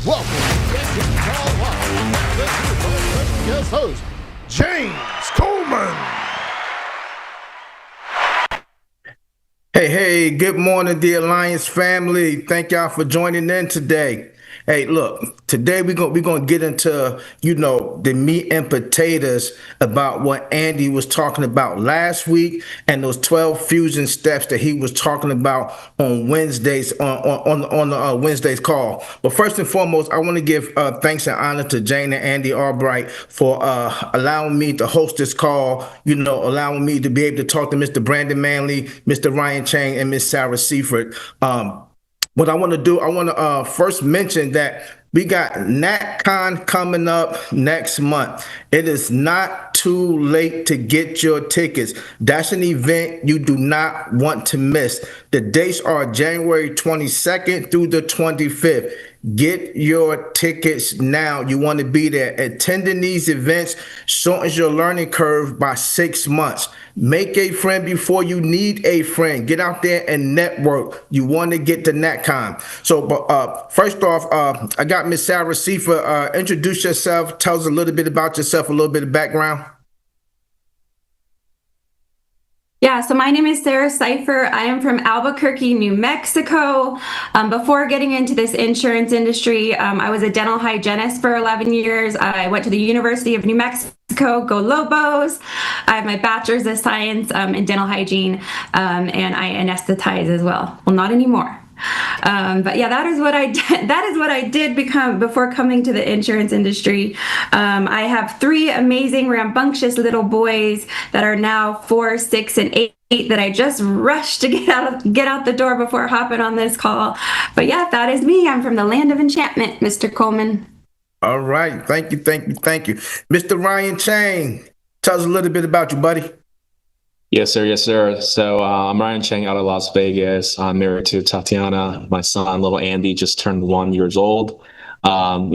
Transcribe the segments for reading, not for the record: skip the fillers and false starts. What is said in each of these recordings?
welcome to Call Live with your special guest host, James Coleman. Hey, good morning, the Alliance family. Thank y'all for joining in today. Hey, look, today we're gonna get into, the meat and potatoes about what Andy was talking about last week and those 12 fusion steps that he was talking about on Wednesdays on the Wednesday's call. But first and foremost, I want to give thanks and honor to Jane and Andy Albright for allowing me to host this call, allowing me to be able to talk to Mr. Brandon Manley, Mr. Ryan Chang, and Miss Sarah Seifert. What I want to do, I want to first mention that we got NatCon coming up next month. It is not too late to get your tickets. That's an event you do not want to miss. The dates are January 22nd through the 25th. Get your tickets now. You want to be there. Attending these events shortens your learning curve by 6 months. Make a friend before you need a friend. Get out there and network. You want to get to NatCon. So, first off, I got Miss Sarah Seifert. Introduce yourself. Tell us a little bit about yourself, a little bit of background. Yeah, so my name is Sarah Seifert. I am from Albuquerque, New Mexico. Before getting into this insurance industry, I was a dental hygienist for 11 years. I went to the University of New Mexico, Go Lobos. I have my bachelor's of science in dental hygiene, and I anesthetize as well. Well, not anymore. But yeah, that is what I did. That is what I did become before coming to the insurance industry. I have 3 amazing, rambunctious little boys that are now 4, 6, and 8 that I just rushed to get out the door before hopping on this call. But yeah, that is me. I'm from the land of enchantment, Mr. Coleman. All right. Thank you. Mr. Ryan Chang, tell us a little bit about you, buddy. Yes, sir. So I'm Ryan Chang out of Las Vegas. I'm married to Tatiana. My son, little Andy, just turned 1 year old. Born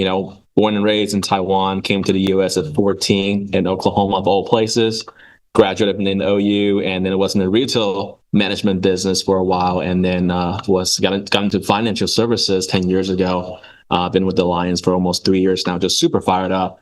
and raised in Taiwan, came to the U.S. at 14 in Oklahoma, of all places. Graduated in OU, and then was in the retail management business for a while, and then got into financial services 10 years ago. Been with the Alliance for almost 3 years now, just super fired up.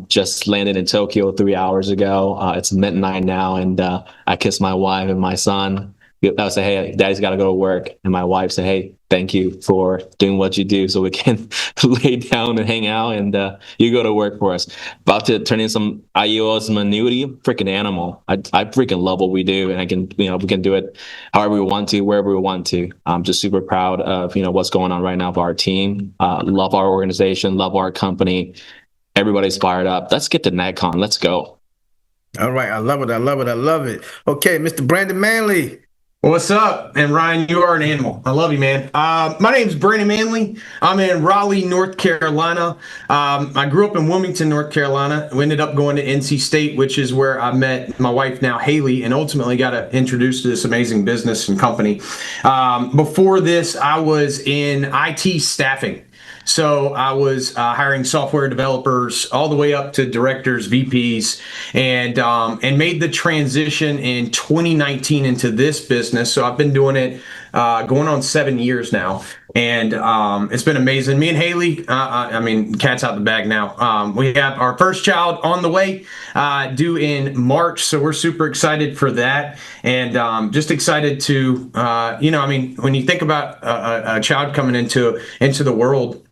Just landed in Tokyo 3 hours ago. It's midnight now, and I kissed my wife and my son. I would say, hey, daddy's got to go to work. And my wife said, hey, thank you for doing what you do so we can lay down and hang out, and you go to work for us. About to turn in some IUL, some annuity, freaking animal. I freaking love what we do, and we can do it however we want to, wherever we want to. I'm just super proud of, what's going on right now for our team. Love our organization, love our company. Everybody's fired up. Let's get to NatCon. Let's go. All right. I love it. Okay, Mr. Brandon Manley. What's up? And Ryan, you are an animal. I love you, man. My name's Brandon Manley. I'm in Raleigh, North Carolina. I grew up in Wilmington, North Carolina. We ended up going to NC State, which is where I met my wife now, Haley, and ultimately got introduced to this amazing business and company. Before this, I was in IT staffing. So I was hiring software developers all the way up to directors, VPs, and made the transition in 2019 into this business. So I've been doing it going on 7 years now, and it's been amazing. Me and Haley, cat's out the bag now. We have our first child on the way, due in March, so we're super excited for that, and just excited to, when you think about a child coming into the world.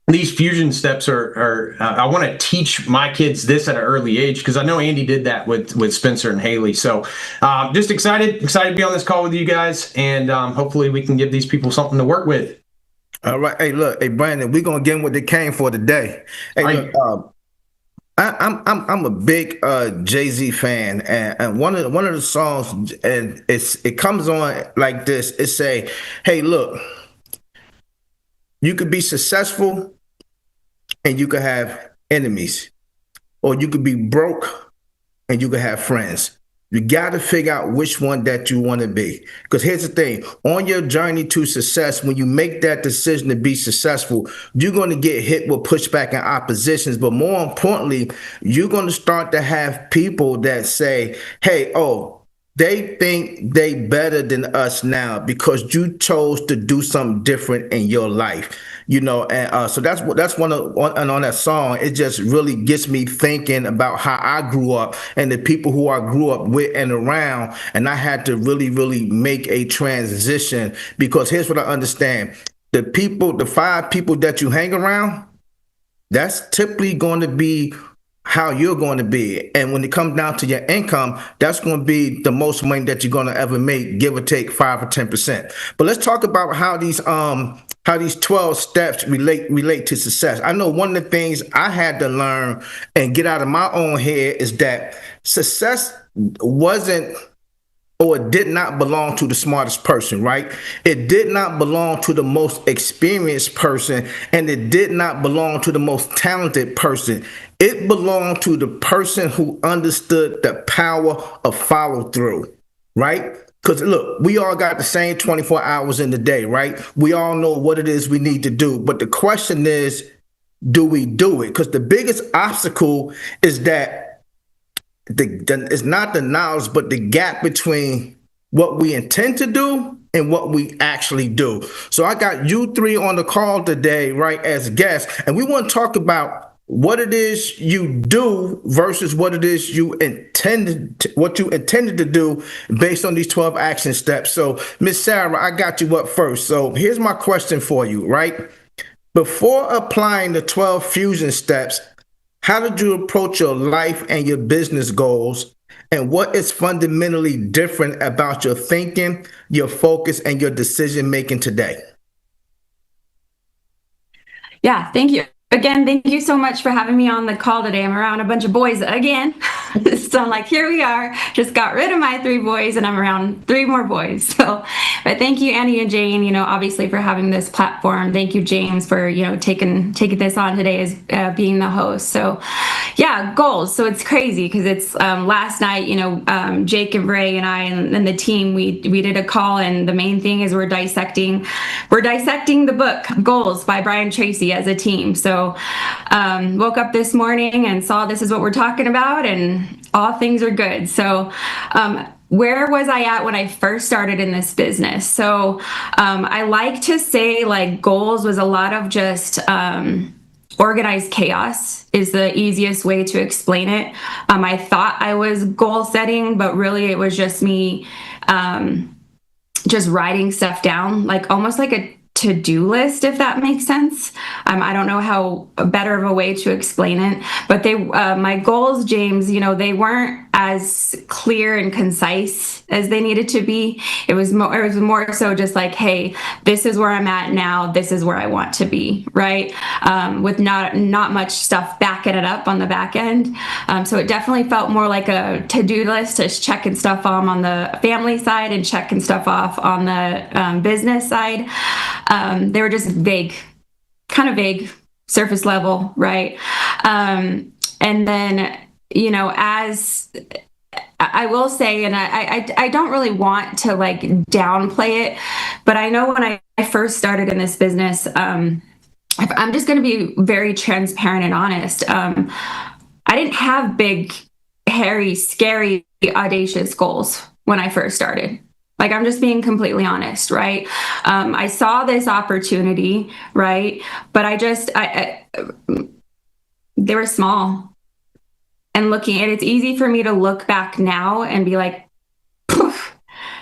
These fusion steps are I want to teach my kids this at an early age, because I know Andy did that with Spencer and Haley. So just excited to be on this call with you guys, and hopefully we can give these people something to work with. All right. Hey, look, hey, Brandon, we're going to get them what they came for today. Hey, look, I'm a big Jay-Z fan, and one of the songs, and it comes on like this. It say, hey, look, you could be successful and you could have enemies, or you could be broke and you could have friends. You got to figure out which one that you want to be. Because here's the thing, on your journey to success, when you make that decision to be successful, you're going to get hit with pushback and oppositions. But more importantly, you're going to start to have people that say, hey, they think they better than us now because you chose to do something different in your life. And so that's and on that song, it just really gets me thinking about how I grew up and the people who I grew up with and around, and I had to really, really make a transition, because here's what I understand: the 5 people that you hang around, that's typically going to be how you're going to be. And when it comes down to your income, that's going to be the most money that you're going to ever make, give or take 5 or 10%. But let's talk about how these 12 steps relate to success. I know one of the things I had to learn and get out of my own head is that success wasn't, or it did not belong to the smartest person, right? It did not belong to the most experienced person, and it did not belong to the most talented person. It belonged to the person who understood the power of follow through, right? Because look, we all got the same 24 hours in the day, right? We all know what it is we need to do. But the question is, do we do it? Because the biggest obstacle is that it's not the knowledge, but the gap between what we intend to do and what we actually do. So I got you 3 on the call today, right, as guests, and we want to talk about what it is you do versus what it is you intended to do based on these 12 action steps. So, Miss Sarah, I got you up first. So here's my question for you, right? Before applying the 12 fusion steps, how did you approach your life and your business goals? And what is fundamentally different about your thinking, your focus, and your decision making today? Yeah, thank you. Again, thank you so much for having me on the call today. I'm around a bunch of boys again. So I'm like, here we are. Just got rid of my 3 boys and I'm around 3 more boys. So, but thank you, Andy and Jane, obviously for having this platform. Thank you, James, for, taking this on today as being the host. So yeah, goals. So it's crazy because it's last night, Jake and Bray and I and the team, we did a call, and the main thing is we're dissecting the book Goals by Brian Tracy as a team. So woke up this morning and saw this is what we're talking about, and all things are good. So where was I at when I first started in this business? So I like to say goals was a lot of just organized chaos is the easiest way to explain it. I thought I was goal setting, but really it was just me just writing stuff down, almost like a to-do list, if that makes sense. I don't know how better of a way to explain it, but my goals, James, they weren't as clear and concise as they needed to be. It was more so just hey, this is where I'm at now. This is where I want to be, right? With not much stuff backing it up on the back end. So it definitely felt more like a to-do list, just checking stuff off on the family side and checking stuff off on the business side. They were just vague, kind of vague, surface level, right? And then, as I will say, and I don't really want to downplay it, but I know when I first started in this business, I'm just going to be very transparent and honest. I didn't have big, hairy, scary, audacious goals when I first started. I'm just being completely honest, right? I saw this opportunity, right? But they were small. And it's easy for me to look back now and be like, poof,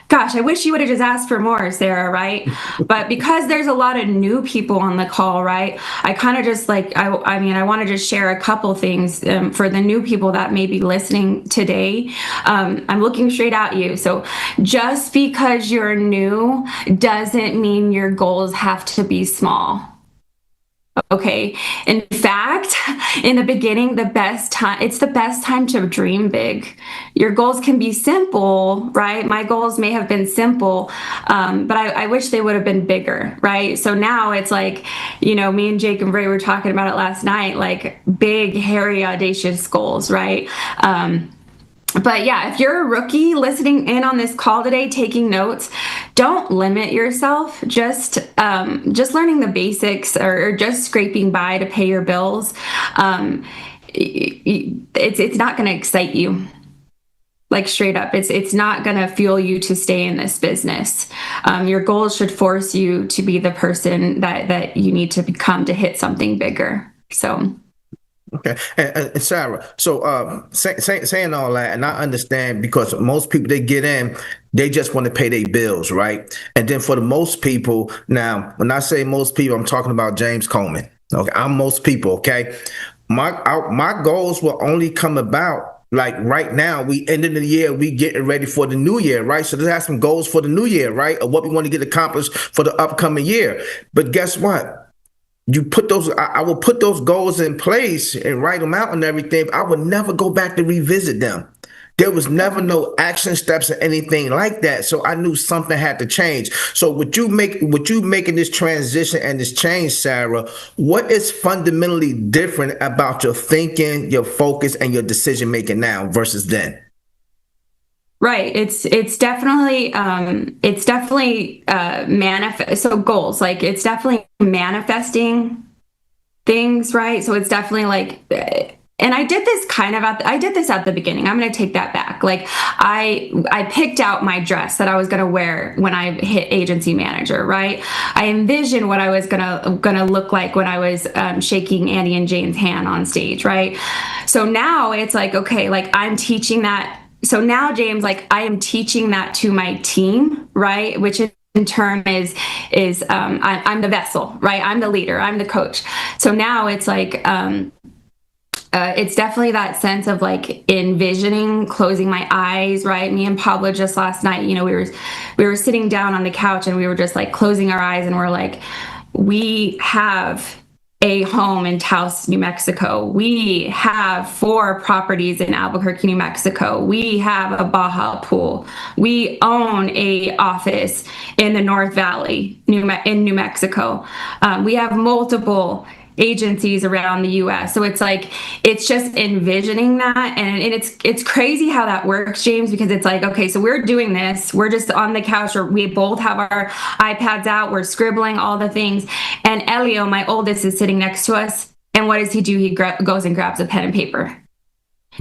gosh, I wish you would have just asked for more, Sarah, right? But because there's a lot of new people on the call, right? I kind of just I want to just share a couple things for the new people that may be listening today. I'm looking straight at you. So just because you're new doesn't mean your goals have to be small. Okay. In fact, in the beginning, it's the best time to dream big. Your goals can be simple, right? My goals may have been simple, but I wish they would have been bigger, right? So now it's me and Jake and Bray were talking about it last night, big, hairy, audacious goals, right? But yeah, if you're a rookie listening in on this call today, taking notes, don't limit yourself. Just learning the basics or just scraping by to pay your bills. It's not going to excite you. Like straight up, it's not going to fuel you to stay in this business. Your goals should force you to be the person that you need to become to hit something bigger. So. Okay, and Sarah, so saying all that, and I understand because most people they get in, they just want to pay their bills, right? And then for the most people, now when I say most people, I'm talking about James Coleman. Okay, I'm most people. Okay, my goals will only come about like right now. We ended the year, we getting ready for the new year, right? So let's have some goals for the new year, right? Of what we want to get accomplished for the upcoming year. But guess what? You put those, I will put those goals in place and write them out and everything. I would never go back to revisit them. There was never no action steps or anything like that. So I knew something had to change. So with you making this transition and this change, Sarah, what is fundamentally different about your thinking, your focus, and your decision making now versus then? Right. It's definitely manifest. So goals, like it's definitely manifesting things, right? So it's definitely like, and I did this at the beginning. I'm going to take that back. Like I picked out my dress that I was going to wear when I hit agency manager, right? I envisioned what I was going to look like when I was shaking Andy and Jane's hand on stage, right? So now it's like, okay, like I'm teaching that. So now, James, like I am teaching that to my team, right? Which in turn is I'm the vessel, right? I'm the leader, I'm the coach. So now it's like, it's definitely that sense of like envisioning, closing my eyes, right? Me and Pablo just last night, you know, we were sitting down on the couch and we were just like closing our eyes and we're like, we have a home in Taos, New Mexico. We have 4 properties in Albuquerque, New Mexico. We have a Baja pool. We own a office in the North Valley, in New Mexico. We have multiple agencies around the US. So it's like, it's just envisioning that. And it's crazy how that works, James, because it's like, okay, so we're doing this. We're just on the couch or we both have our iPads out. We're scribbling all the things. And Elio, my oldest, is sitting next to us. And what does he do? He goes and grabs a pen and paper.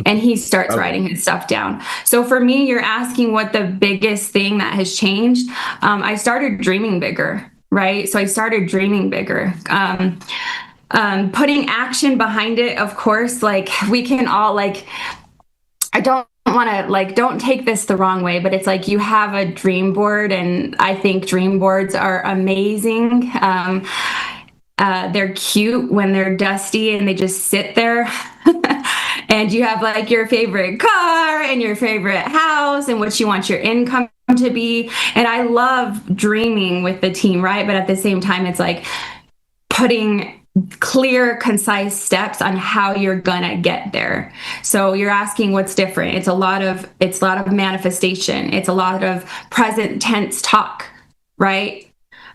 And he starts writing his stuff down. So for me, you're asking what the biggest thing that has changed. I started dreaming bigger, right? So I started dreaming bigger. Putting action behind it, of course, like we can all like, I don't want to like, don't take this the wrong way, but it's like you have a dream board and I think dream boards are amazing. They're cute when they're dusty and they just sit there. And you have like your favorite car and your favorite house and what you want your income to be. And I love dreaming with the team, right? But at the same time, it's like putting clear, concise steps on how you're gonna get there. So you're asking what's different. It's a lot of manifestation. It's a lot of present tense talk, right?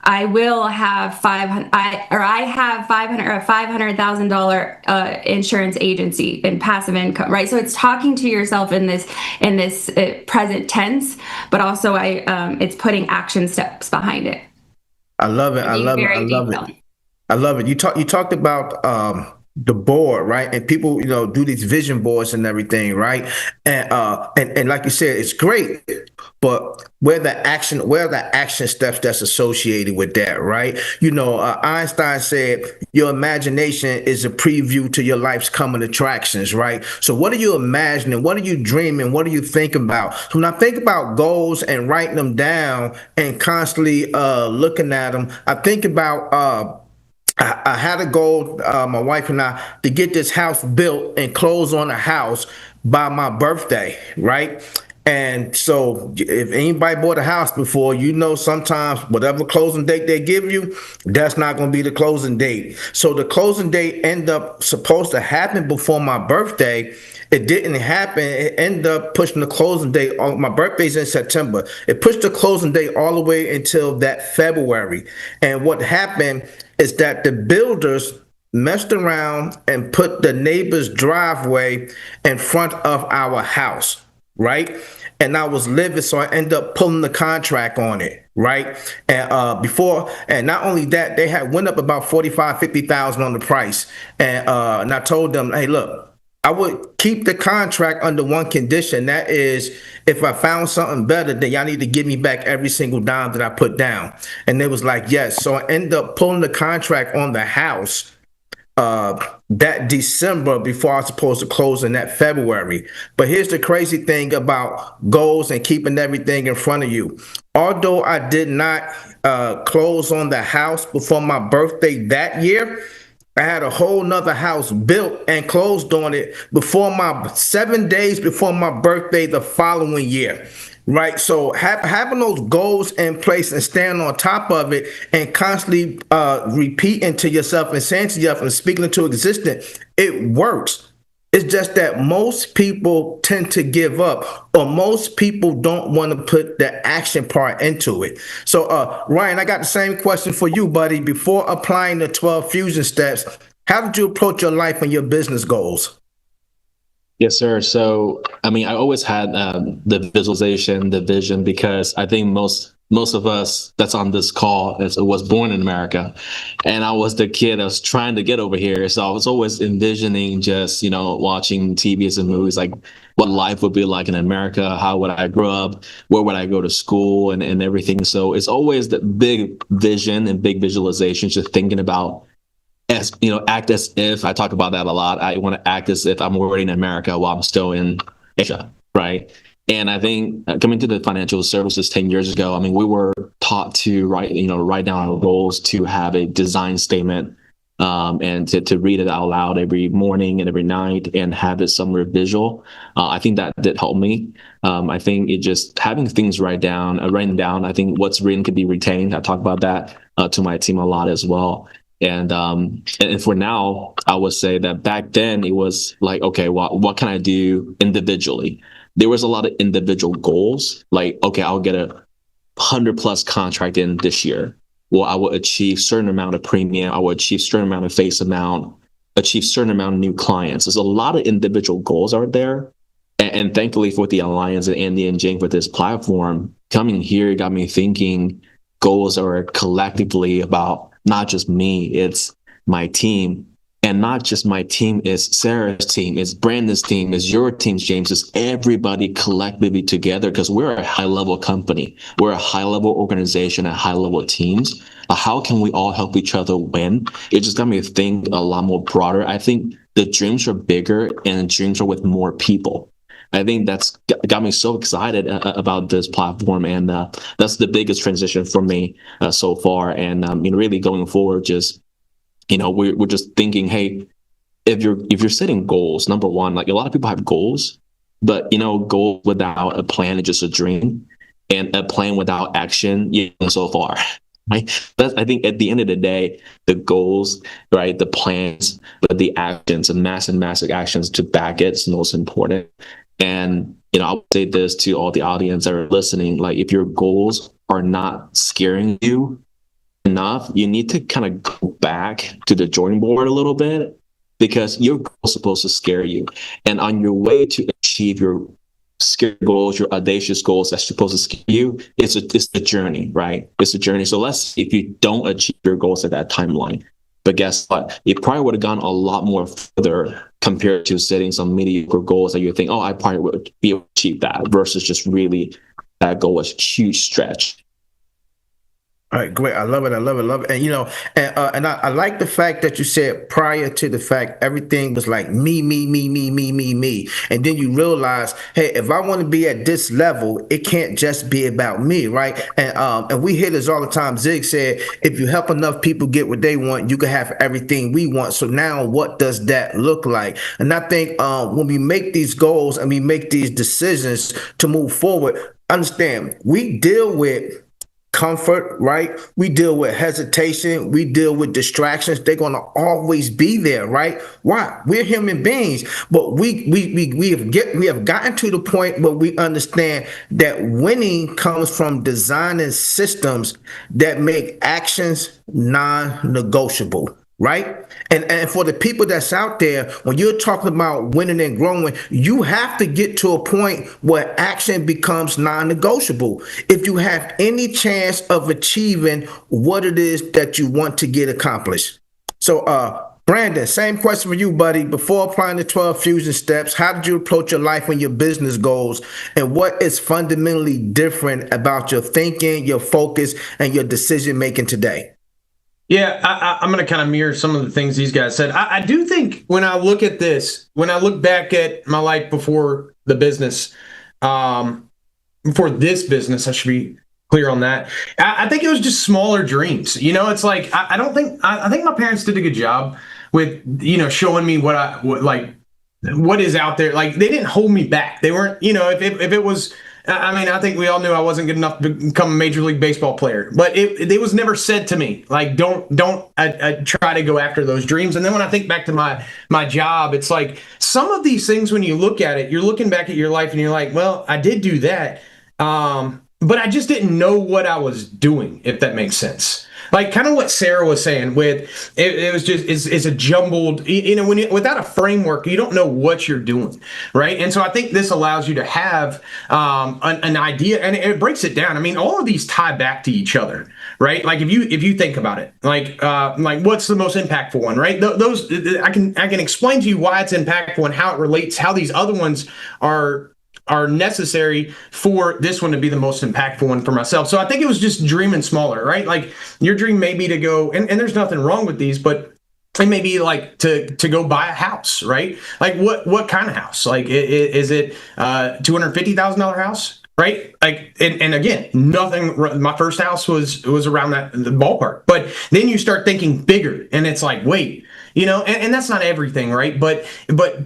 I will have I have $500,000 insurance agency in passive income, right? So it's talking to yourself in this present tense, but also it's putting action steps behind it. I love it. I love it. I love it. I love it. You talked about the board, right? And people, you know, do these vision boards and everything, right? And like you said, it's great, but where are the action steps that's associated with that, right? You know, Einstein said your imagination is a preview to your life's coming attractions, right? So what are you imagining? What are you dreaming? What are you thinking about? So when I think about goals and writing them down and constantly looking at them, I think about I had a goal, my wife and I, to get this house built and close on a house by my birthday, right? And so if anybody bought a house before, you know sometimes whatever closing date they give you, that's not going to be the closing date. So the closing date ended up supposed to happen before my birthday. It didn't happen. It ended up pushing the closing date. My birthday's in September. It pushed the closing date all the way until that February. And what happened is that the builders messed around and put the neighbor's driveway in front of our house, right? And I was livid, so I ended up pulling the contract on it, right? And and not only that, they had went up about 45, 50,000 on the price. And I told them, hey, look, I would keep the contract under one condition. That is, if I found something better, then y'all need to give me back every single dime that I put down. And they was like, yes. So I ended up pulling the contract on the house that December before I was supposed to close in that February. But here's the crazy thing about goals and keeping everything in front of you. Although I did not close on the house before my birthday that year, I had a whole nother house built and closed on it before 7 days before my birthday the following year. Right. So having those goals in place and staying on top of it and constantly repeating to yourself and saying to yourself and speaking into existence, it works. It's just that most people tend to give up, or most people don't want to put the action part into it. So, Ryan, I got the same question for you, buddy. Before applying the 12 fusion steps, how did you approach your life and your business goals? Yes, sir. So, I mean, I always had the visualization, the vision, because I think most of us that's on this call was born in America, and I was the kid that was trying to get over here. So I was always envisioning just, watching TVs and movies, like what life would be like in America. How would I grow up? Where would I go to school and everything? So it's always the big vision and big visualization, just thinking about act as if. I talk about that a lot. I want to act as if I'm already in America while I'm still in Asia, right? And I think coming to the financial services 10 years ago, I mean, we were taught to write down our goals, to have a design statement, and to read it out loud every morning and every night and have it somewhere visual. I think that did help me. I think it just having things written down. I think what's written could be retained. I talk about that to my team a lot as well. And for now, I would say that back then it was like, okay, well, what can I do individually? There was a lot of individual goals, like, okay, I'll get a 100+ contract in this year. Well, I will achieve certain amount of premium. I will achieve certain amount of face amount, achieve certain amount of new clients. There's a lot of individual goals out there. And thankfully for the Alliance and Andy and Jane for this platform, coming here got me thinking goals are collectively about not just me, it's my team. And not just my team, it's Sarah's team, it's Brandon's team, it's your team, James, it's everybody collectively together, because we're a high-level company. We're a high-level organization and high-level teams. How can we all help each other win? It just got me to think a lot more broader. I think the dreams are bigger and the dreams are with more people. I think that's got me so excited about this platform, and that's the biggest transition for me so far. And really going forward, just we're just thinking, hey, if you're setting goals, number one, like a lot of people have goals, but goals without a plan is just a dream, and a plan without action, so far. Right? I think at the end of the day, the goals, right, the plans, but the actions, the massive actions to back it is most important. And, I would say this to all the audience that are listening, like if your goals are not scaring you enough, you need to kind of go back to the drawing board a little bit, because your goal is supposed to scare you. And on your way to achieve your scary goals, your audacious goals that's supposed to scare you, it's the journey, right? It's the journey. So let's see if you don't achieve your goals at that timeline. But guess what? It probably would have gone a lot more further compared to setting some mediocre goals that you think, oh, I probably would be able to achieve that, versus just really that goal was a huge stretch. All right, great. I love it. And I like the fact that you said prior to the fact everything was like me. And then you realize, hey, if I want to be at this level, it can't just be about me, right? And we hear this all the time. Zig said, if you help enough people get what they want, you can have everything we want. So now what does that look like? And I think when we make these goals and we make these decisions to move forward, understand, we deal with comfort, right? We deal with hesitation. We deal with distractions. They're going to always be there, right? Why? We're human beings, but we have gotten to the point where we understand that winning comes from designing systems that make actions non-negotiable. Right? And for the people that's out there, when you're talking about winning and growing, you have to get to a point where action becomes non-negotiable if you have any chance of achieving what it is that you want to get accomplished. So Brandon, same question for you, buddy. Before applying the 12 fusion steps, how did you approach your life and your business goals? And what is fundamentally different about your thinking, your focus, and your decision making today? Yeah, I'm going to kind of mirror some of the things these guys said. I do think when I look at this, when I look back at my life before the business, before this business, I should be clear on that. I think it was just smaller dreams. It's like I don't think I think my parents did a good job with showing me what is out there. Like, they didn't hold me back. They weren't, if it was. I mean, I think we all knew I wasn't good enough to become a Major League Baseball player, but it was never said to me, like, don't try to go after those dreams. And then when I think back to my job, it's like some of these things, when you look at it, you're looking back at your life and you're like, well, I did do that. But I just didn't know what I was doing, if that makes sense. Like, kind of what Sarah was saying with it was just it's a jumbled, without a framework, you don't know what you're doing, right? And so I think this allows you to have an idea, and it breaks it down. I mean, all of these tie back to each other, right? Like, if you think about it, like what's the most impactful one, right? Those I can explain to you why it's impactful and how it relates, how these other ones are necessary for this one to be the most impactful one for myself. So I think it was just dreaming smaller, right? Like, your dream may be to go, and there's nothing wrong with these, but it may be like to go buy a house, right? Like, what kind of house? Like, is it $250,000 house? Right? Like, and again, nothing, my first house was around the ballpark, but then you start thinking bigger, and it's like, wait, and that's not everything, right? But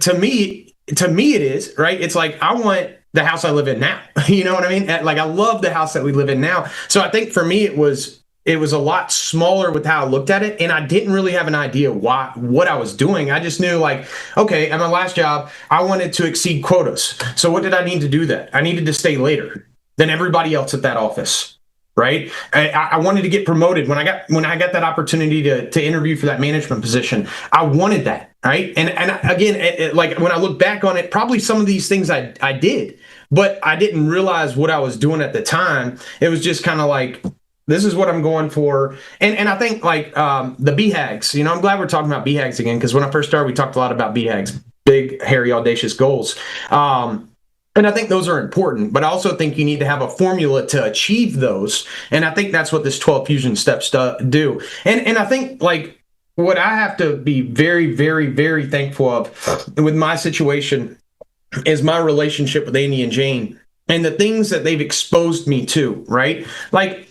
to me it is, right? It's like, I want the house I live in now. You know what I mean? Like, I love the house that we live in now. So I think for me, it was a lot smaller with how I looked at it. And I didn't really have an idea what I was doing. I just knew, like, okay, at my last job, I wanted to exceed quotas. So what did I need to do that? I needed to stay later than everybody else at that office. Right. I wanted to get promoted when I got that opportunity to interview for that management position. I wanted that. Right. And again, like, when I look back on it, probably some of these things I did, but I didn't realize what I was doing at the time. It was just kind of like, this is what I'm going for. And I think, like, the BHAGs, I'm glad we're talking about BHAGs again, because when I first started, we talked a lot about BHAGs, big, hairy, audacious goals. And I think those are important, but I also think you need to have a formula to achieve those. And I think that's what this 12 fusion steps do. And I think, like, what I have to be very, very, very thankful of with my situation is my relationship with Andy and Jane and the things that they've exposed me to, right? Like,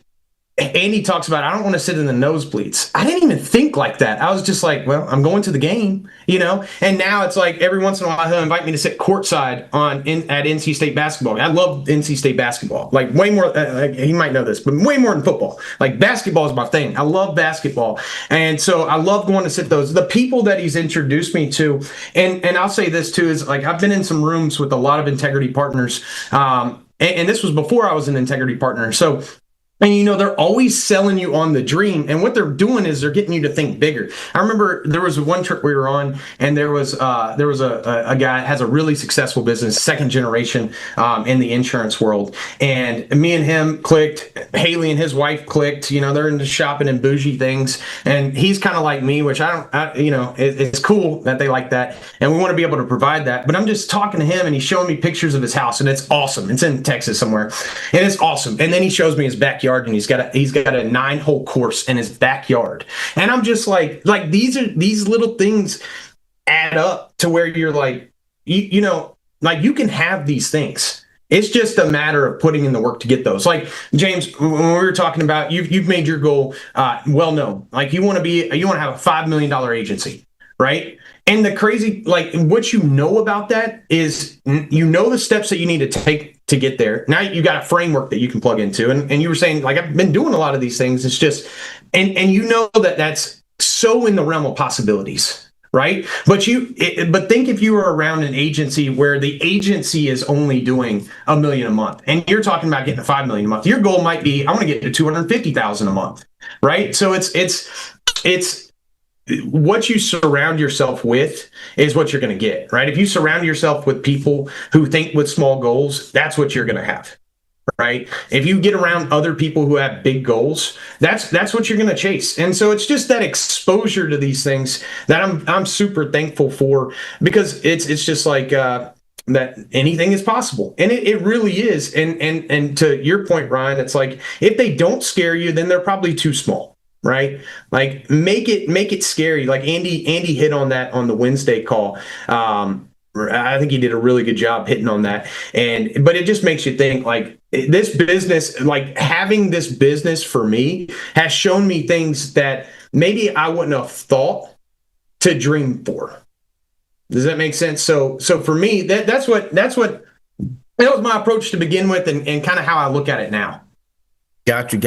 Andy talks about, I don't want to sit in the nosebleeds. I didn't even think like that. I was just like, well, I'm going to the game, And now it's like, every once in a while, he'll invite me to sit courtside at NC State basketball. I love NC State basketball, like, way more. He might know this, but way more than football. Like, basketball is my thing. I love basketball, and so I love going to sit those. The people that he's introduced me to, and I'll say this too, is, like, I've been in some rooms with a lot of integrity partners, and this was before I was an integrity partner. So. And, they're always selling you on the dream. And what they're doing is they're getting you to think bigger. I remember there was one trip we were on, and there was a guy that has a really successful business, second generation in the insurance world. And me and him clicked. Haley and his wife clicked. They're into shopping and bougie things. And he's kind of like me, which it's cool that they like that. And we want to be able to provide that. But I'm just talking to him, and he's showing me pictures of his house, and it's awesome. It's in Texas somewhere, and it's awesome. And then he shows me his backyard. And he's got a 9-hole course in his backyard, and I'm just like these little things add up to where you're like, like, you can have these things. It's just a matter of putting in the work to get those. Like, James, when we were talking about, you've made your goal well known. Like, you want to have a $5 million agency, right? And the crazy, like, what about that is, the steps that you need to take to get there. Now you got a framework that you can plug into. And you were saying, like, I've been doing a lot of these things. It's just, and that's so in the realm of possibilities, right? But think if you were around an agency where the agency is only doing $1 million a month, and you're talking about getting to $5 million a month, your goal might be, I want to get to $250,000 a month, right? So it's what you surround yourself with is what you're going to get, right? If you surround yourself with people who think with small goals, that's what you're going to have. right? If you get around other people who have big goals, that's what you're going to chase. And so it's just that exposure to these things that I'm super thankful for, because it's just like that anything is possible, and it really is. And to your point, Ryan, it's like if they don't scare you, then they're probably too small. Right? Like make it scary. Like Andy hit on that on the Wednesday call. I think he did a really good job hitting on that. But it just makes you think, like, this business, like having this business for me has shown me things that maybe I wouldn't have thought to dream for. Does that make sense? So for me, that was my approach to begin with, and kind of how I look at it now. Got you.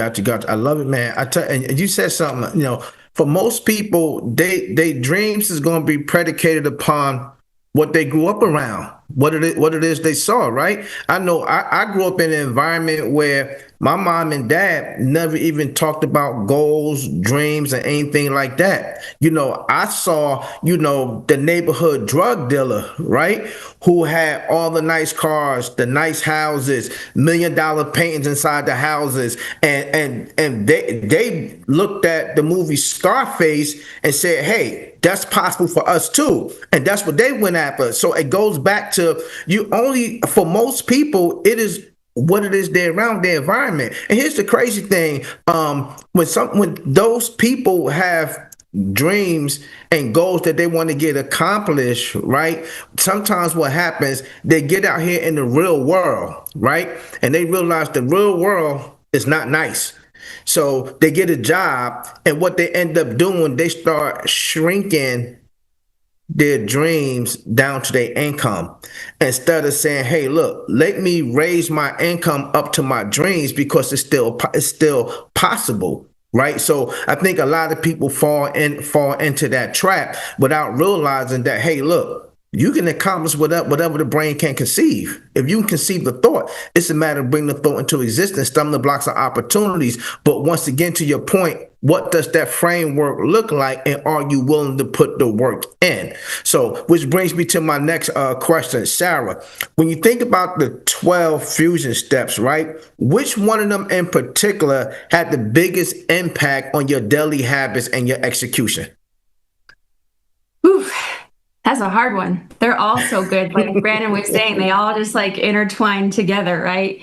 I love it, man. And you said something, for most people, they dreams is going to be predicated upon what they grew up around, what it is they saw, right? I know I grew up in an environment where my mom and dad never even talked about goals, dreams, and anything like that. I saw, the neighborhood drug dealer, right? Who had all the nice cars, the nice houses, $1 million paintings inside the houses. And they looked at the movie Scarface and said, hey, that's possible for us too. And that's what they went after. So it goes back to for most people, it is what it is they're around, their environment. And here's the crazy thing. When those people have dreams and goals that they want to get accomplished, right? Sometimes what happens, they get out here in the real world, right? And they realize the real world is not nice. So they get a job, and what they end up doing, they start shrinking their dreams down to their income, instead of saying, hey, look, let me raise my income up to my dreams, because it's still possible. Right. So I think a lot of people fall into that trap without realizing that, hey, look, you can accomplish whatever the brain can conceive. If you can conceive the thought, it's a matter of bringing the thought into existence. Stumbling blocks are opportunities. But once again, to your point, what does that framework look like, and are you willing to put the work in? So, which brings me to my next question, Sarah. When you think about the 12 fusion steps, right, which one of them in particular had the biggest impact on your daily habits and your execution? Oof. That's a hard one. They're all so good. Like Brandon was saying, they all just like intertwine together, right?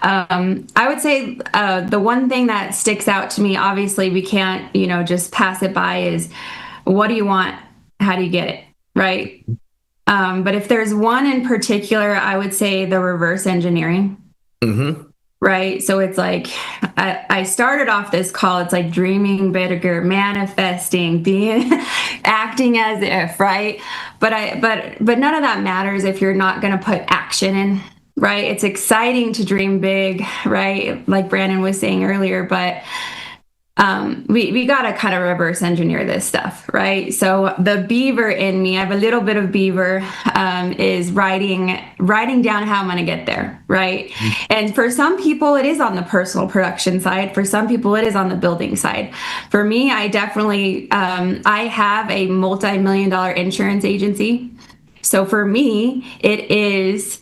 I would say the one thing that sticks out to me, obviously we can't, just pass it by, is what do you want? How do you get it? Right? But if there's one in particular, I would say the reverse engineering. Mm-hmm. Right. So it's like, I started off this call, it's like dreaming bigger, manifesting, being, acting as if, right. But none of that matters if you're not going to put action in, right. It's exciting to dream big, right. Like Brandon was saying earlier, but we got to kind of reverse engineer this stuff, right? So the beaver in me, I have a little bit of beaver, is writing down how I'm going to get there, right? Mm-hmm. And for some people, it is on the personal production side. For some people, it is on the building side. For me, I definitely, I have a multi-million-dollar insurance agency. So for me, it is,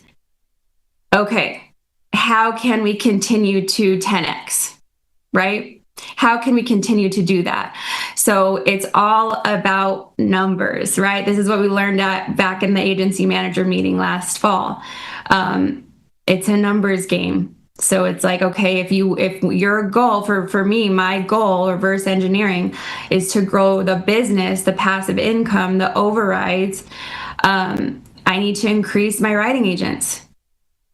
okay, how can we continue to 10X, right? How can we continue to do that? So it's all about numbers, right? This is what we learned back in the agency manager meeting last fall. It's a numbers game. So it's like, okay, if your goal for me, my goal, reverse engineering, is to grow the business, the passive income, the overrides, I need to increase my writing agents.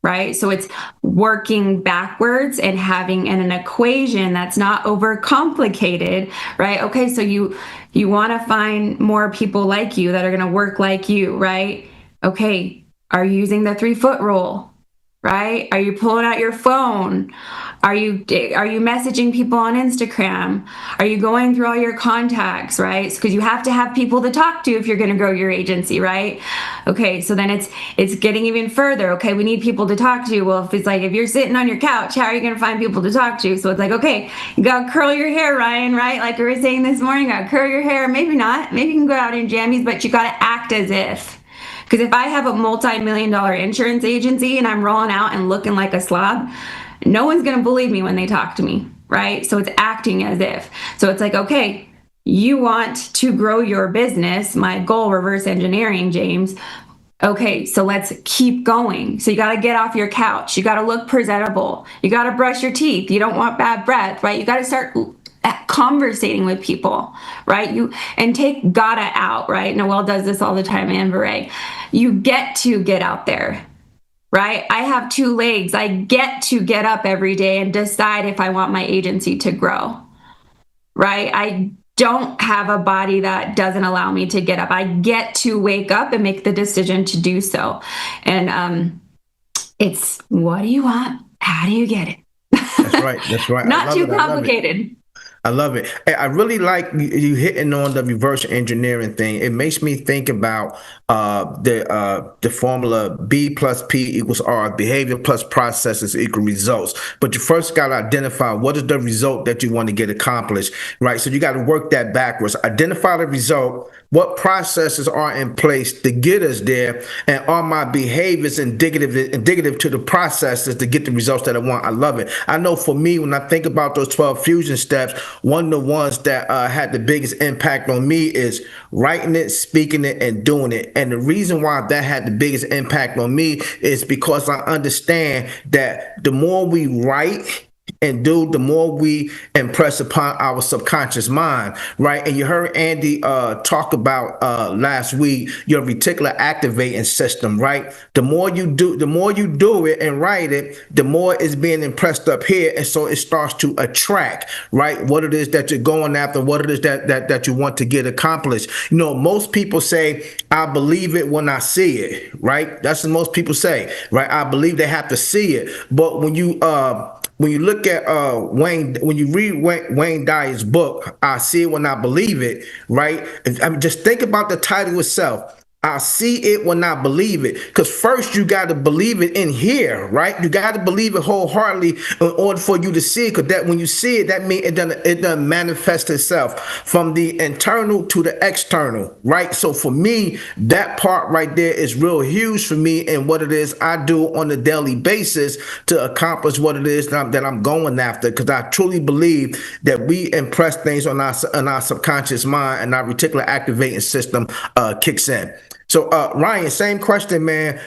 Right? So it's working backwards and having an equation that's not overcomplicated, right? Okay, so you want to find more people like you that are going to work like you, right? Okay, are you using the 3-foot rule, right? Are you pulling out your phone? Are you messaging people on Instagram? Are you going through all your contacts, right? Because you have to have people to talk to if you're going to grow your agency, right? Okay, so then it's getting even further. Okay, we need people to talk to. Well, if you're sitting on your couch, how are you going to find people to talk to? So it's like, okay, you got to curl your hair, Ryan, right? Like we were saying this morning, got to curl your hair. Maybe not. Maybe you can go out in jammies, but you got to act as if. Because if I have a multi-million-dollar insurance agency and I'm rolling out and looking like a slob, no one's going to believe me when they talk to me, right? So it's acting as if. So it's like, okay, you want to grow your business. My goal, reverse engineering, James. Okay, so let's keep going. So you got to get off your couch. You got to look presentable. You got to brush your teeth. You don't want bad breath, right? You got to start conversating with people, right? And take gotta out, right? Noelle does this all the time, and Beret. You get to get out there, right? I have 2 legs. I get to get up every day and decide if I want my agency to grow, right? I don't have a body that doesn't allow me to get up. I get to wake up and make the decision to do so. And it's, what do you want? How do you get it? That's right. That's right. Not too complicated. I love it. I really like you hitting on the reverse engineering thing. It makes me think about the formula B plus P equals R, behavior plus processes equal results. But you first got to identify what is the result that you want to get accomplished, right? So you got to work that backwards. Identify the result. What processes are in place to get us there, and are my behaviors indicative to the processes to get the results that I want? I love it. I know for me, when I think about those 12 fusion steps, one of the ones that had the biggest impact on me is writing it, speaking it, and doing it. And the reason why that had the biggest impact on me is because I understand that the more we write and do, the more we impress upon our subconscious mind, right? And you heard Andy talk about last week your reticular activating system, right? The more you do it and write it, the more it's being impressed up here, and so it starts to attract, right? What it is that you're going after, what it is that you want to get accomplished. You know, most people say, "I believe it when I see it," right? That's what most people say, right? I believe they have to see it, but when you look at when you read Wayne Dyer's book, I See It When I Believe It, right? I mean, just think about the title itself. I see it when I believe it. Because first you got to believe it in here, right? You got to believe it wholeheartedly in order for you to see it. Because that when you see it, that means it doesn't manifest itself from the internal to the external, right? So for me, that part right there is real huge for me and what it is I do on a daily basis to accomplish what it is that I'm going after. Because I truly believe that we impress things on our subconscious mind, and our reticular activating system kicks in. So, Ryan, same question, man.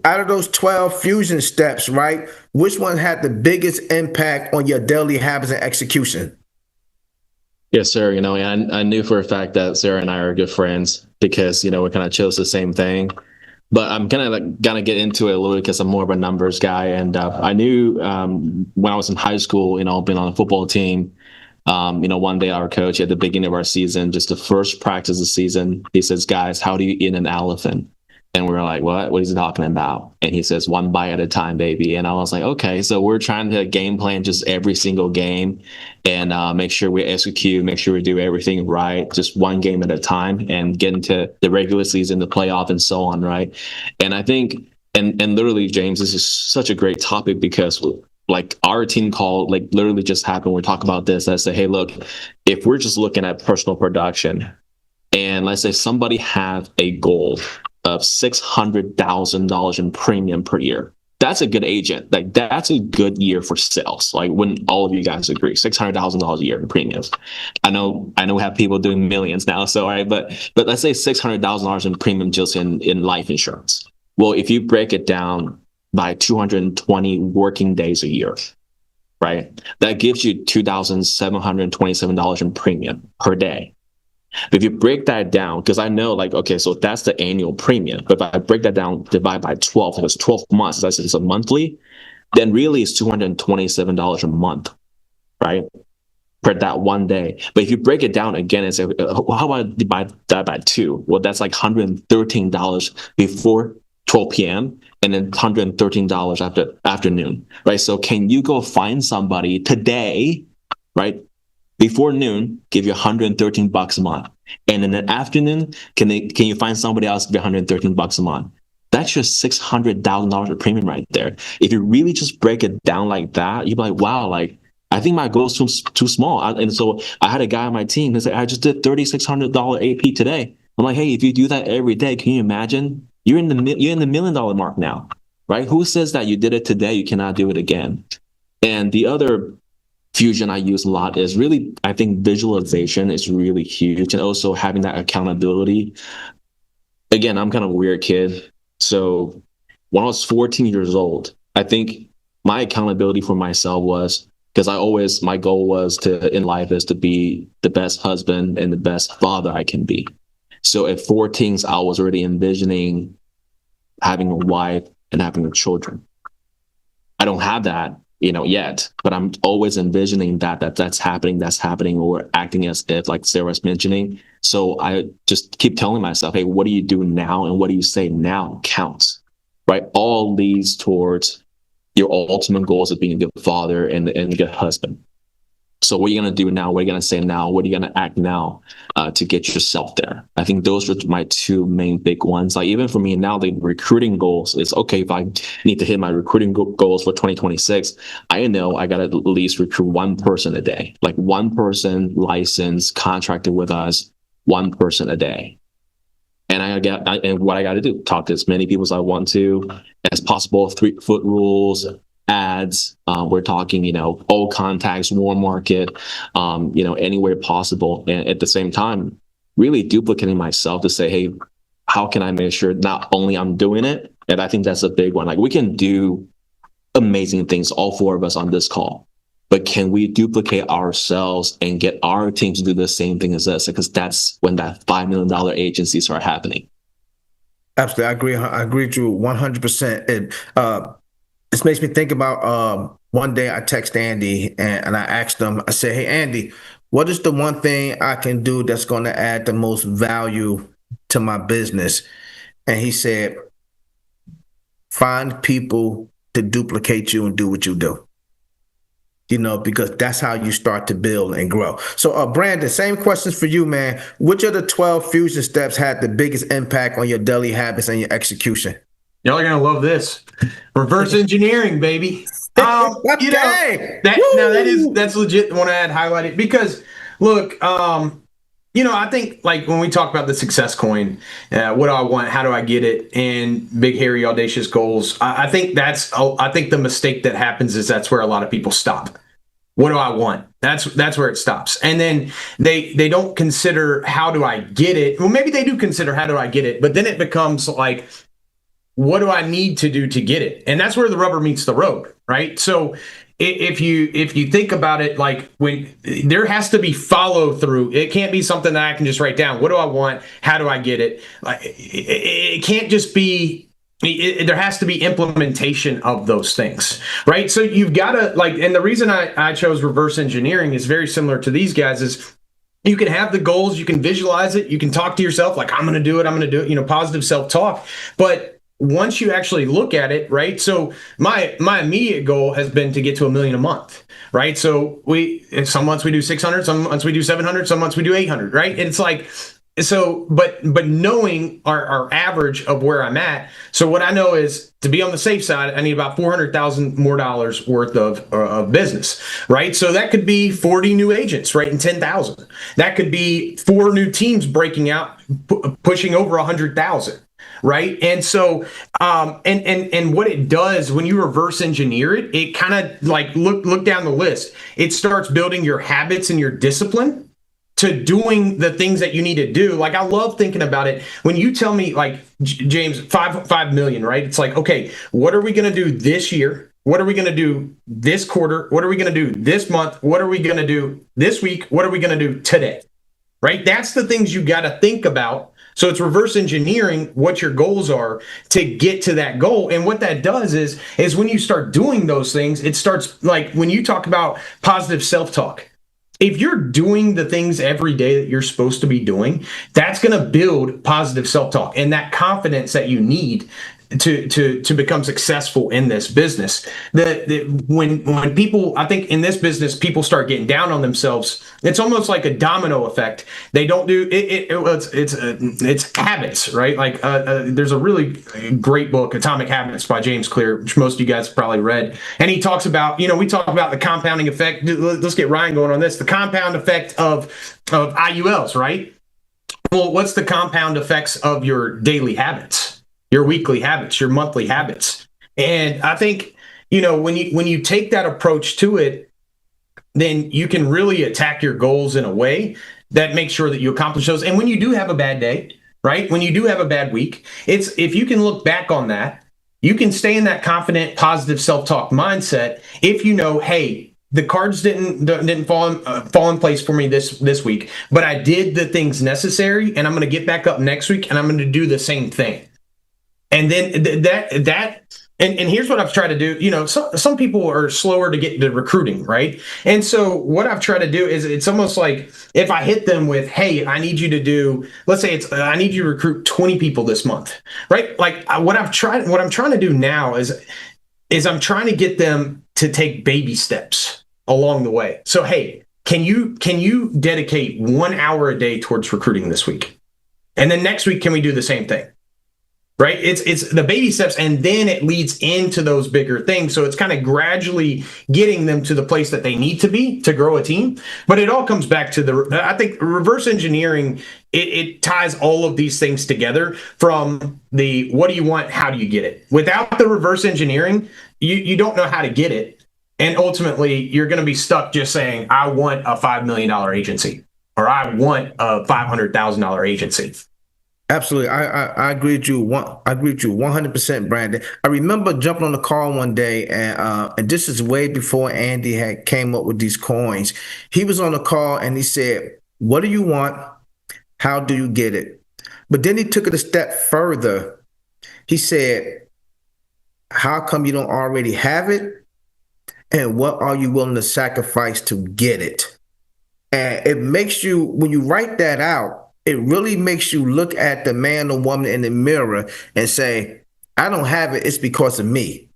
Out of those 12 fusion steps, right, which one had the biggest impact on your daily habits and execution? Yes, sir. You know, and I knew for a fact that Sarah and I are good friends because, you know, we kind of chose the same thing. But I'm kind of gonna get into it a little bit because I'm more of a numbers guy. And I knew when I was in high school, you know, being on a football team, you know, one day our coach at the beginning of our season, just the first practice of the season, he says, "Guys, how do you eat an elephant?" And we're like, what is he talking about? And he says, "1 bite at a time, baby." And I was like, okay, so we're trying to game plan just every single game and make sure we execute, make sure we do everything right, just one game at a time, and get into the regular season, the playoff, and so on, right? And I think, and literally, James, this is such a great topic because like our team call, like literally just happened. We talk about this. I say, hey, look, if we're just looking at personal production, and let's say somebody have a goal of $600,000 in premium per year, that's a good agent. Like that's a good year for sales. Like when all of you guys agree, $600,000 a year in premiums. I know we have people doing millions now. So, all right, but let's say $600,000 in premium just in life insurance. Well, if you break it down by 220 working days a year, right? That gives you $2,727 in premium per day. But if you break that down, because I know like, okay, so that's the annual premium. But if I break that down, divide by 12, because 12 months, that's just a monthly, then really it's $227 a month, right? Per that one day. But if you break it down again and say, well, how about I divide that by 2? Well, that's like $113 before 12 p.m. and then $113 after afternoon, right? So can you go find somebody today, right, before noon, give you $113 a month, and in the afternoon, can you find somebody else to give $113 a month? That's just $600,000 of premium right there. If you really just break it down like that, you'd be like, wow, like I think my goal is too small. And so I had a guy on my team who said, I just did $3,600 AP today. I'm like, hey, if you do that every day, can you imagine? You're in the $1 million mark now, right? Who says that you did it today, you cannot do it again? And the other fusion I use a lot is really, I think visualization is really huge, and also having that accountability. Again, I'm kind of a weird kid. So when I was 14 years old, I think my accountability for myself was, because my goal was in life is to be the best husband and the best father I can be. So at 14, I was already envisioning having a wife and having children. I don't have that, yet, but I'm always envisioning that's happening, or acting as if, like Sarah's mentioning. So I just keep telling myself, hey, what do you do now and what do you say now counts, right? All leads towards your ultimate goals of being a good father and a good husband. So what are you going to do now? What are you going to say now? What are you going to act now to get yourself there? I think those are my two main big ones. Like even for me now, the recruiting goals is, okay, if I need to hit my recruiting goals for 2026, I know I got to at least recruit one person a day, like one person licensed, contracted with us, one person a day. And what I got to do, talk to as many people as I want to, as possible, 3-foot rules, ads. We're talking, all contacts, warm market, anywhere possible. And at the same time, really duplicating myself to say, hey, how can I make sure not only I'm doing it? And I think that's a big one. Like we can do amazing things, all four of us on this call, but can we duplicate ourselves and get our team to do the same thing as us? Because that's when that $5 million agencies are happening. Absolutely. I agree with you 100%. This makes me think about one day I text Andy and I asked him, I said, hey, Andy, what is the one thing I can do that's going to add the most value to my business? And he said, find people to duplicate you and do what you do. Because that's how you start to build and grow. So, Brandon, same questions for you, man. Which of the 12 fusion steps had the biggest impact on your daily habits and your execution? Y'all are gonna love this. Reverse engineering, baby. Okay. That's legit. Want to add highlighted because look, I think like when we talk about the success coin, what do I want? How do I get it? And big, hairy, audacious goals. I think the mistake that happens is that's where a lot of people stop. What do I want? That's where it stops. And then they don't consider how do I get it? Well, maybe they do consider how do I get it, but then it becomes like, what do I need to do to get it? And that's where the rubber meets the road, right? So if you think about it, like when there has to be follow through, it can't be something that I can just write down. What do I want? How do I get it? Like it can't just be. There has to be implementation of those things, right? So you've got to and the reason I chose reverse engineering is very similar to these guys is you can have the goals, you can visualize it, you can talk to yourself like, I'm going to do it, positive self-talk. But once you actually look at it, right? So my immediate goal has been to get to $1 million a month, right? So some months we do 600, some months we do 700, some months we do 800, right? And it's like, so, but knowing our average of where I'm at. So what I know is to be on the safe side, I need about $400,000 more worth of business, right? So that could be 40 new agents, right? And 10,000. That could be 4 new teams breaking out, pushing over 100,000. Right. And so and what it does when you reverse engineer it, it kind of like look down the list. It starts building your habits and your discipline to doing the things that you need to do. Like I love thinking about it. When you tell me like, James, 5 million, right? It's like, OK, what are we going to do this year? What are we going to do this quarter? What are we going to do this month? What are we going to do this week? What are we going to do today? Right. That's the things you got to think about. So it's reverse engineering what your goals are to get to that goal. And what that does is when you start doing those things, it starts like when you talk about positive self-talk. If you're doing the things every day that you're supposed to be doing, that's going to build positive self-talk and that confidence that you need to become successful in this business. When people, I think in this business, people start getting down on themselves. It's almost like a domino effect. They don't do it. It's habits, right? Like there's a really great book, Atomic Habits by James Clear, which most of you guys have probably read. And he talks about, we talk about the compounding effect. Let's get Ryan going on this. The compound effect of IULs, right? Well, what's the compound effects of your daily habits? Your weekly habits, your monthly habits. And I think, when you take that approach to it, then you can really attack your goals in a way that makes sure that you accomplish those. And when you do have a bad day, right? When you do have a bad week, if you can look back on that, you can stay in that confident, positive self-talk mindset if you know, hey, the cards didn't fall in place for me this week, but I did the things necessary, and I'm going to get back up next week, and I'm going to do the same thing. And then and here's what I've tried to do. Some people are slower to get into recruiting, right? And so what I've tried to do is it's almost like if I hit them with, hey, I need you to do, let's say I need you to recruit 20 people this month, right? Like what I'm trying to do now is I'm trying to get them to take baby steps along the way. So, hey, can you dedicate 1 hour a day towards recruiting this week? And then next week, can we do the same thing? Right? It's the baby steps, and then it leads into those bigger things. So it's kind of gradually getting them to the place that they need to be to grow a team. But it all comes back to I think reverse engineering, it ties all of these things together from the what do you want, how do you get it? Without the reverse engineering, you don't know how to get it. And ultimately, you're going to be stuck just saying, I want a $5 million agency, or I want a $500,000 agency. Absolutely. I agree with you. I agree with you 100%, Brandon. I remember jumping on the call one day, and this is way before Andy had came up with these coins. He was on the call and he said, what do you want? How do you get it? But then he took it a step further. He said, how come you don't already have it? And what are you willing to sacrifice to get it? And it makes you, when you write that out, it really makes you look at the man or woman in the mirror and say, I don't have it, it's because of me.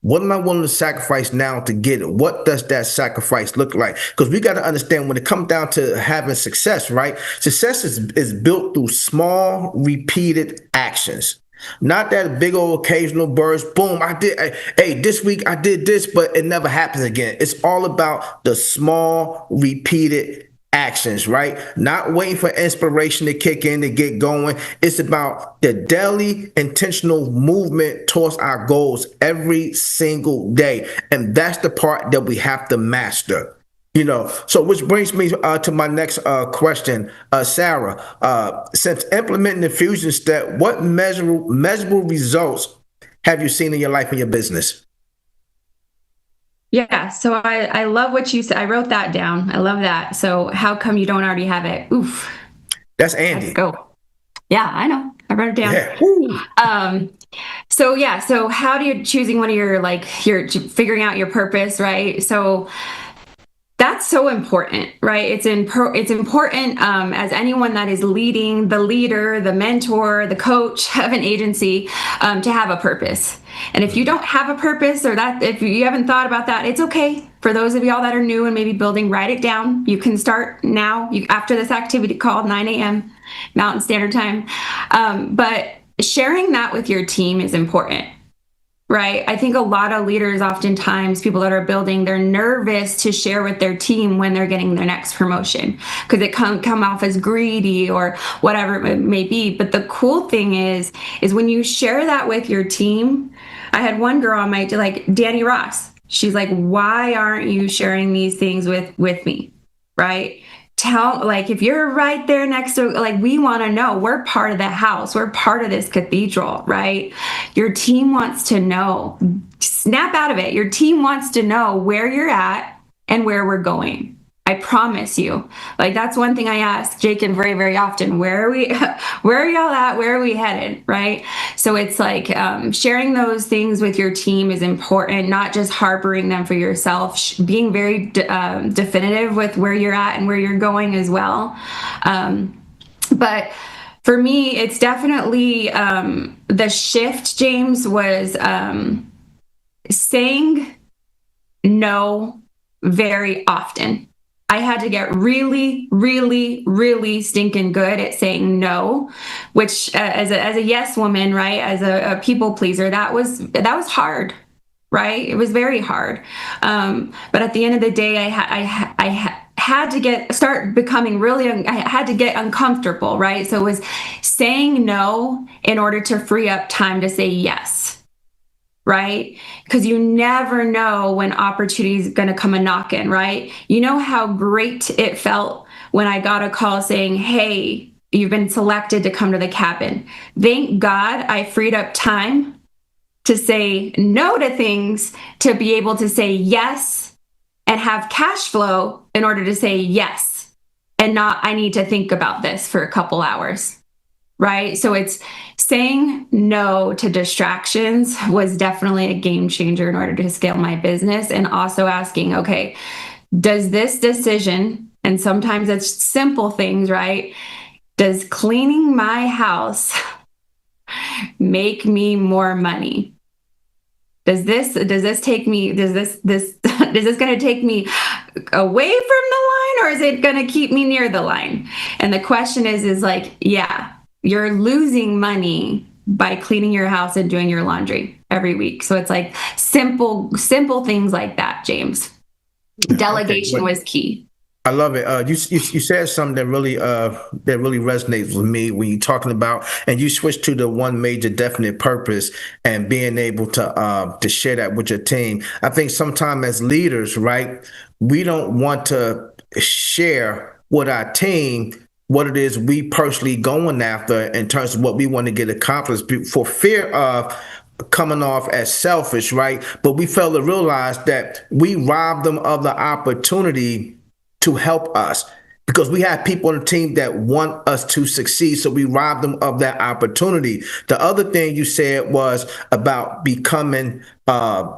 What am I willing to sacrifice now to get it? What does that sacrifice look like? Because we got to understand when it comes down to having success, right? Success is built through small, repeated actions. Not that big old occasional burst, boom, this week I did this, but it never happens again. It's all about the small, repeated actions, right? Not waiting for inspiration to kick in to get going. It's about the daily intentional movement towards our goals every single day. And that's the part that we have to master. So which brings me to my next question, Sarah. Since implementing the fusion step, what measurable results have you seen in your life and your business? Yeah, so I love what you said. I wrote that down. I love that. So how come you don't already have it? Oof. That's Andy. Let's go. Yeah, I know. I wrote it down. Yeah. So how do you choosing one of you're figuring out your purpose, right? So that's so important, right? It's important as anyone that is leading, the leader, the mentor, the coach of an agency, to have a purpose. And if you don't have a purpose, or that if you haven't thought about that, it's okay. For those of y'all that are new and maybe building, write it down. You can start now. After this activity called 9 a.m. Mountain Standard Time. But sharing that with your team is important. Right. I think a lot of leaders, oftentimes people that are building, they're nervous to share with their team when they're getting their next promotion because it can come off as greedy or whatever it may be. But the cool thing is when you share that with your team. I had one girl on my, Danny Ross. She's like, why aren't you sharing these things with me? Right. If you're right there next to, we want to know, we're part of the house. We're part of this cathedral, right? Your team wants to know. Snap out of it. Your team wants to know where you're at and where we're going. I promise you. That's one thing I ask Jacob very, very often. Where are y'all at? Where are we headed? Right? So it's sharing those things with your team is important, not just harboring them for yourself, being very definitive with where you're at and where you're going as well. But for me, it's definitely the shift, James, was saying no very often. I had to get really, really, really stinking good at saying no, which as a yes woman, right, as a people pleaser, that was hard, right? It was very hard. But at the end of the day, I had to start becoming really, I had to get uncomfortable, right? So it was saying no in order to free up time to say yes. right? Because you never know when opportunity is going to come a knocking, right? You know how great it felt when I got a call saying, hey, you've been selected to come to the cabin. Thank God I freed up time to say no to things, to be able to say yes and have cash flow in order to say yes, and not, I need to think about this for a couple hours, right? So it's saying no to distractions was definitely a game changer in order to scale my business, and also asking, okay, does this decision, and sometimes it's simple things, right? Does cleaning my house make me more money? Does this take me, is this going to take me away from the line, or is it going to keep me near the line? And the question is like, yeah, you're losing money by cleaning your house and doing your laundry every week. So it's like simple things like that, James. Delegation was key. I love it. You said something that really resonates with me when you're talking about, and you switched to the one major definite purpose and being able to share that with your team. I think sometimes as leaders, right, we don't want to share with our team what it is we personally going after in terms of what we want to get accomplished for fear of coming off as selfish, right? But we fail to realize that we rob them of the opportunity to help us, because we have people on the team that want us to succeed. So we rob them of that opportunity. The other thing you said was about becoming,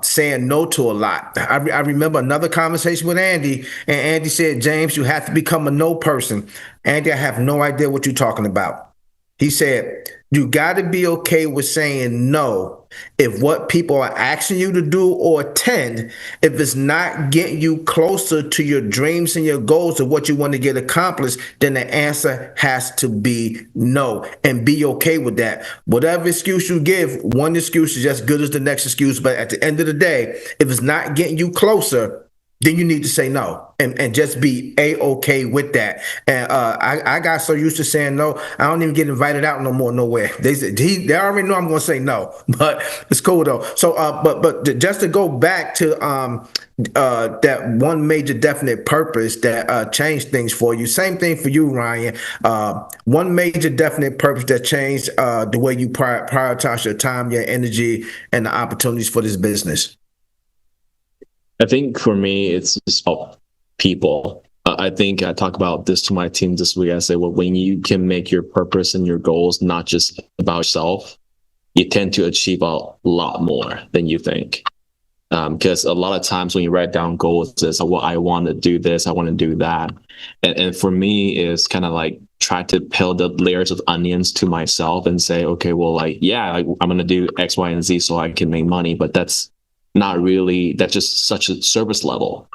saying no to a lot. I remember another conversation with Andy, and Andy said, James, you have to become a no person. Andy, I have no idea what you're talking about. He said, you got to be okay with saying no if what people are asking you to do or attend, if it's not getting you closer to your dreams and your goals of what you want to get accomplished, then the answer has to be no, and be okay with that. Whatever excuse you give, one excuse is as good as the next excuse. But at the end of the day, if it's not getting you closer, then you need to say no, and just be A-okay with that. And I got so used to saying no, I don't even get invited out no more nowhere. They already know I'm going to say no, but it's cool though. So, but just to go back to that one major definite purpose that changed things for you. Same thing for you, Ryan. One major definite purpose that changed the way you prioritize your time, your energy, and the opportunities for this business. I think for me, it's just about people. I think I talk about this to my team this week. I say, well, when you can make your purpose and your goals not just about yourself, you tend to achieve a lot more than you think. Because a lot of times when you write down goals, it's, well, I want to do this, I want to do that. And for me, it's kind of like try to peel the layers of onions to myself and say, okay, well, like, yeah, like, I'm going to do X, Y, and Z so I can make money. But that's not really, that's just such a service level,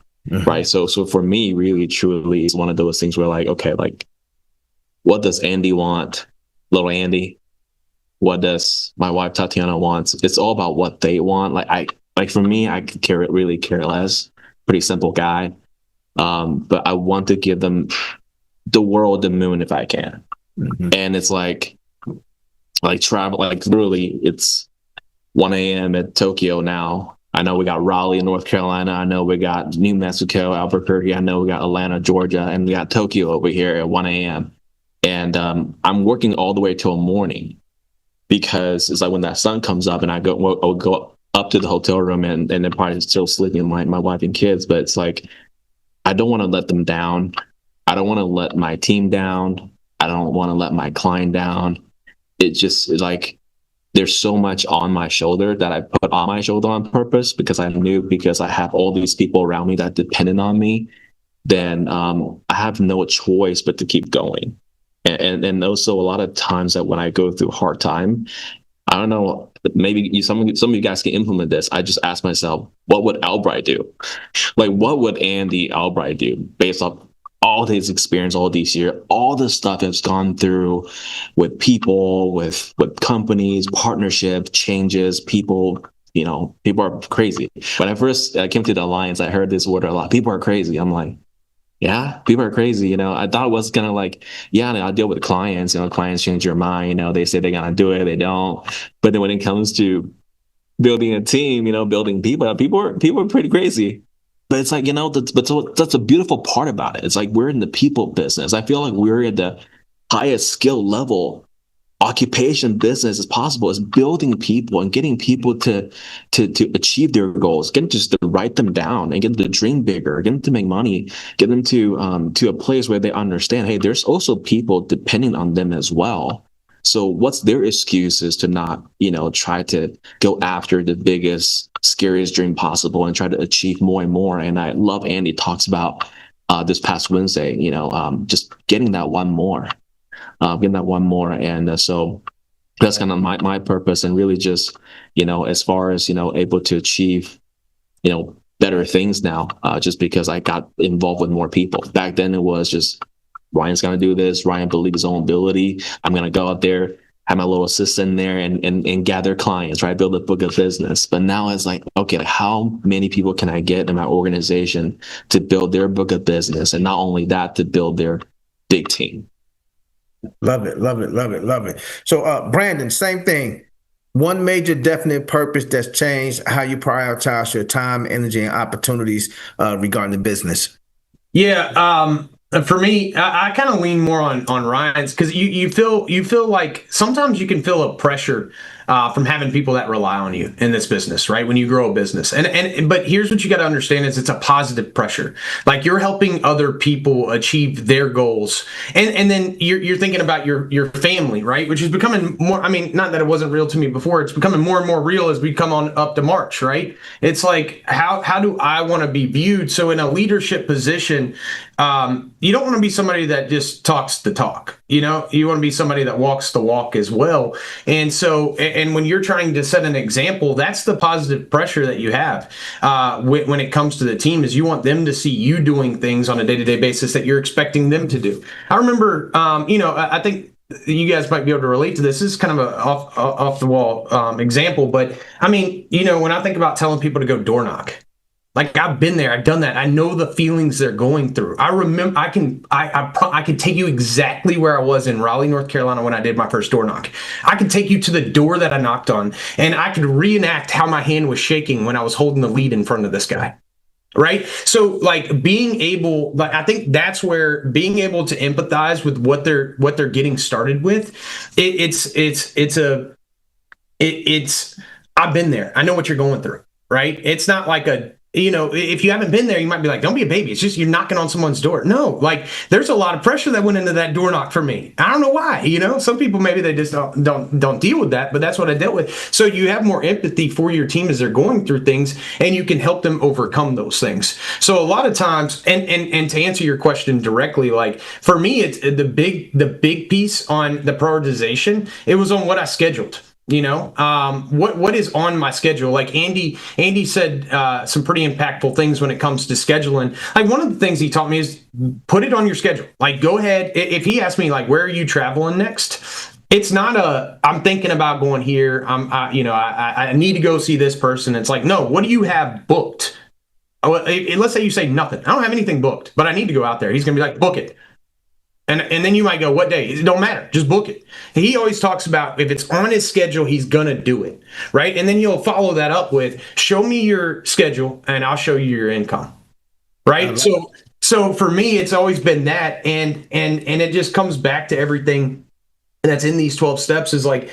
right? So for me, really, truly, it's one of those things where like, okay, like, what does Andy want? Little Andy. What does my wife Tatiana wants? It's all about what they want. Like for me, I could really care less. Pretty simple guy. But I want to give them the world, the moon, if I can. And it's like travel, like literally it's 1 a.m. at Tokyo now. I know we got Raleigh, North Carolina. I know we got New Mexico, Albuquerque. I know we got Atlanta, Georgia, and we got Tokyo over here at 1 a.m. And I'm working all the way till morning, because it's like when that sun comes up and I'll go up to the hotel room and they're probably still sleeping, my wife and kids. But it's like, I don't want to let them down. I don't want to let my team down. I don't want to let my client down. It just is like, there's so much on my shoulder that I put on my shoulder on purpose, because I knew, because I have all these people around me that depended on me, then I have no choice but to keep going. And also a lot of times that when I go through hard time, I don't know, maybe some of you guys can implement this. I just ask myself, what would Albright do? Like, what would Andy Albright do based off all his experience, all these years, all the stuff that's gone through with people, with companies, partnership changes, people, people are crazy. When I first came to the Alliance, I heard this word a lot. People are crazy. I'm like, yeah, people are crazy. I thought it was kind of like, yeah, I deal with clients, clients change your mind. They say they're going to do it, they don't. But then when it comes to building a team, building people. People are pretty crazy. But it's like, that's a beautiful part about it. It's like we're in the people business. I feel like we're at the highest skill level occupation business as possible, is building people and getting people to achieve their goals, getting just to write them down and get them to dream bigger, get them to make money, get them to a place where they understand, hey, there's also people depending on them as well. So what's their excuses to not, try to go after the biggest, scariest dream possible and try to achieve more and more? And I love Andy talks about this past Wednesday, just getting that one more. And so that's kind of my purpose, and really just, as far as, able to achieve, better things now, just because I got involved with more people. Back then it was just, Ryan's going to do this. Ryan believed his own ability. I'm going to go out there, have my little assistant there and gather clients, right? Build a book of business. But now it's like, okay, like how many people can I get in my organization to build their book of business? And not only that, to build their big team. Love it, love it, love it, love it. So, Brandon, same thing. One major definite purpose that's changed how you prioritize your time, energy, and opportunities regarding the business. Yeah. For me, I kind of lean more on Ryan's, because you feel like sometimes you can feel a pressure from having people that rely on you in this business, right? When you grow a business, but here's what you got to understand is it's a positive pressure. Like you're helping other people achieve their goals, and then you're thinking about your family, right? Which is becoming more. I mean, not that it wasn't real to me before. It's becoming more and more real as we come on up to March, right? It's like how do I want to be viewed? So in a leadership position, you don't want to be somebody that just talks the talk. You want to be somebody that walks the walk as well. And so, and when you're trying to set an example, that's the positive pressure that you have when it comes to the team, is you want them to see you doing things on a day-to-day basis that you're expecting them to do. I remember, I think you guys might be able to relate to this. This is kind of a off the wall example, but I mean, when I think about telling people to go door knock, like I've been there, I've done that. I know the feelings they're going through. I remember, I can take you exactly where I was in Raleigh, North Carolina when I did my first door knock. I can take you to the door that I knocked on, and I could reenact how my hand was shaking when I was holding the lead in front of this guy. Right. So like being able, like, I think that's where being able to empathize with what they're getting started with. I've been there. I know what you're going through. Right. It's not like if you haven't been there, you might be like, don't be a baby. It's just you're knocking on someone's door. No, like there's a lot of pressure that went into that door knock for me. I don't know why. Some people maybe they just don't deal with that, but that's what I dealt with. So you have more empathy for your team as they're going through things, and you can help them overcome those things. So a lot of times, and to answer your question directly, like for me, it's the big piece on the prioritization. It was on what I scheduled. What is on my schedule? Like Andy said some pretty impactful things when it comes to scheduling. Like one of the things he taught me is put it on your schedule. Like go ahead. If he asked me like, where are you traveling next? It's not I'm thinking about going here. I need to go see this person. It's like, no, what do you have booked? Let's say you say nothing. I don't have anything booked, but I need to go out there. He's going to be like, book it. And then you might go, what day? It don't matter. Just book it. He always talks about if it's on his schedule, he's going to do it. Right. And then you'll follow that up with show me your schedule and I'll show you your income. Right. So for me, it's always been that. And it just comes back to everything that's in these 12 steps is like,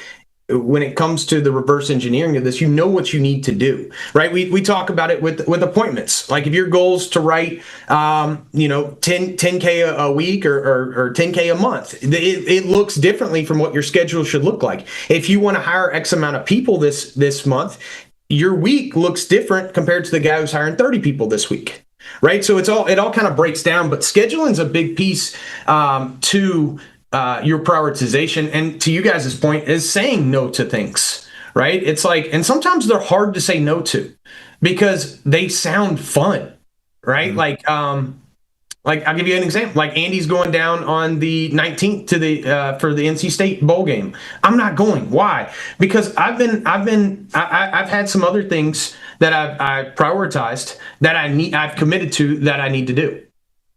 when it comes to the reverse engineering of this, what you need to do, right? We talk about it with appointments. Like if your goal is to write, 10K a week or 10K a month, it looks differently from what your schedule should look like. If you want to hire X amount of people this month, your week looks different compared to the guy who's hiring 30 people this week, right? So it all kind of breaks down, but scheduling is a big piece to your prioritization, and to you guys' point is saying no to things, right? It's like, and sometimes they're hard to say no to because they sound fun, right? Mm-hmm. Like I'll give you an example. Like Andy's going down on the 19th to the for the NC State bowl game. I'm not going. Why? Because I've had some other things that I've prioritized that I've committed to that I need to do,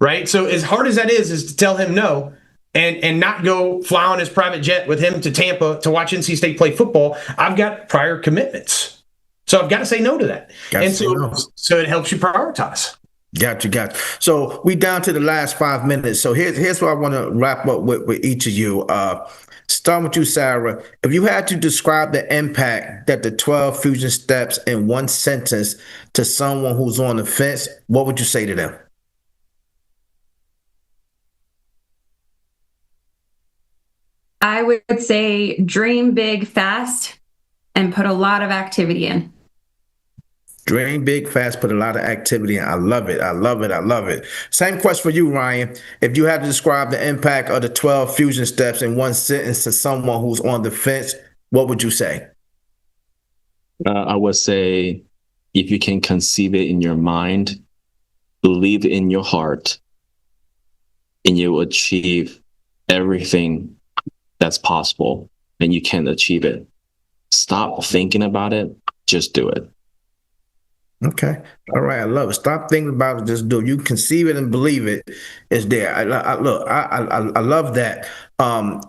right? So as hard as that is to tell him no. And not go fly on his private jet with him to Tampa to watch NC State play football. I've got prior commitments. So I've got to say no to that. Got to know. So it helps you prioritize. Got you. So we down to the last 5 minutes. So here's what I want to wrap up with each of you. Starting with you, Sarah. If you had to describe the impact that the 12 fusion steps in one sentence to someone who's on the fence, what would you say to them? I would say dream big fast and put a lot of activity in. Dream big, fast, put a lot of activity in. I love it. I love it. I love it. Same question for you, Ryan. If you had to describe the impact of the 12 fusion steps in one sentence to someone who's on the fence, what would you say? I would say if you can conceive it in your mind, believe it in your heart, and you will achieve everything that's possible, and you can achieve it. Stop thinking about it. Just do it. Okay. All right. I love it. Stop thinking about it. Just do it. You conceive it and believe it. It's there. I love that.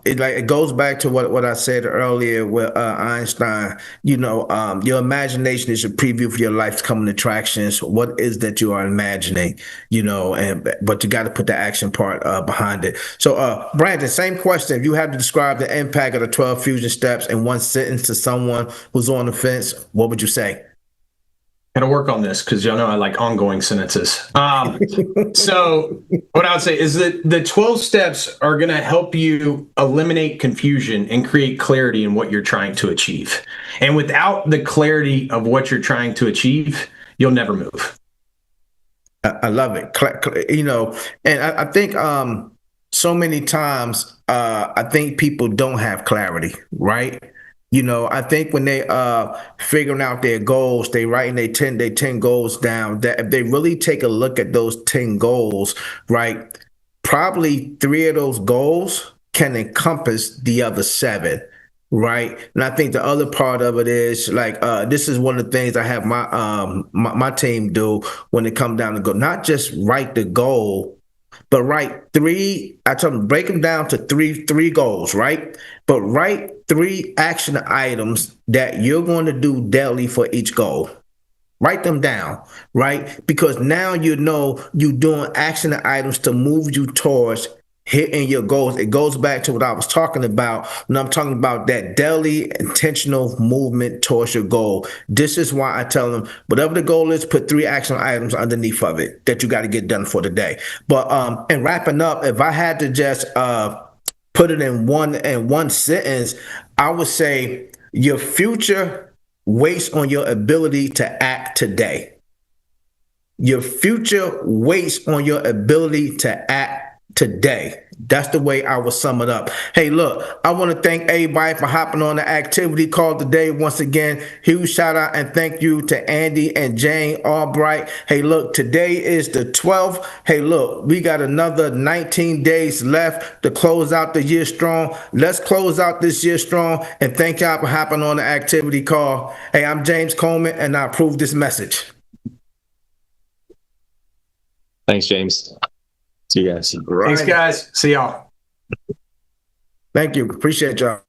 It goes back to what I said earlier with Einstein. Your imagination is a preview for your life's coming attractions. What is that you are imagining? But you got to put the action part behind it. So, Brandon, same question. If you had to describe the impact of the 12 fusion steps in one sentence to someone who's on the fence, what would you say? Got to work on this because y'all know I like ongoing sentences. So what I would say is that the 12 steps are going to help you eliminate confusion and create clarity in what you're trying to achieve. And without the clarity of what you're trying to achieve, you'll never move. I love it. And I think so many times I think people don't have clarity, right? I think when they figuring out their goals, they writing their 10 goals down, that if they really take a look at those 10 goals, right, probably 3 of those goals can encompass the other 7, right? And I think the other part of it is this is one of the things I have my team do when it comes down to go, not just write the goal, but write 3. I tell them break them down to three goals, right? But write 3 action items that you're going to do daily for each goal. Write them down, right? Because now you're doing action items to move you towards hitting your goals. It goes back to what I was talking about when I'm talking about that daily intentional movement towards your goal. This is why I tell them, whatever the goal is, put 3 action items underneath of it that you got to get done for the day. But and wrapping up, if I had to just put it in one sentence, I would say your future waits on your ability to act today. Your future waits on your ability to act today. That's the way I would sum it up. Hey, look, I want to thank everybody for hopping on the activity call today. Once again, huge shout out and thank you to Andy and Jane Albright. Hey, look, today is the 12th. Hey, look, we got another 19 days left to close out the year strong. Let's close out this year strong, and thank y'all for hopping on the activity call. Hey, I'm James Coleman, and I approve this message. Thanks, James. See you guys. Thanks, guys. See y'all. Thank you. Appreciate y'all.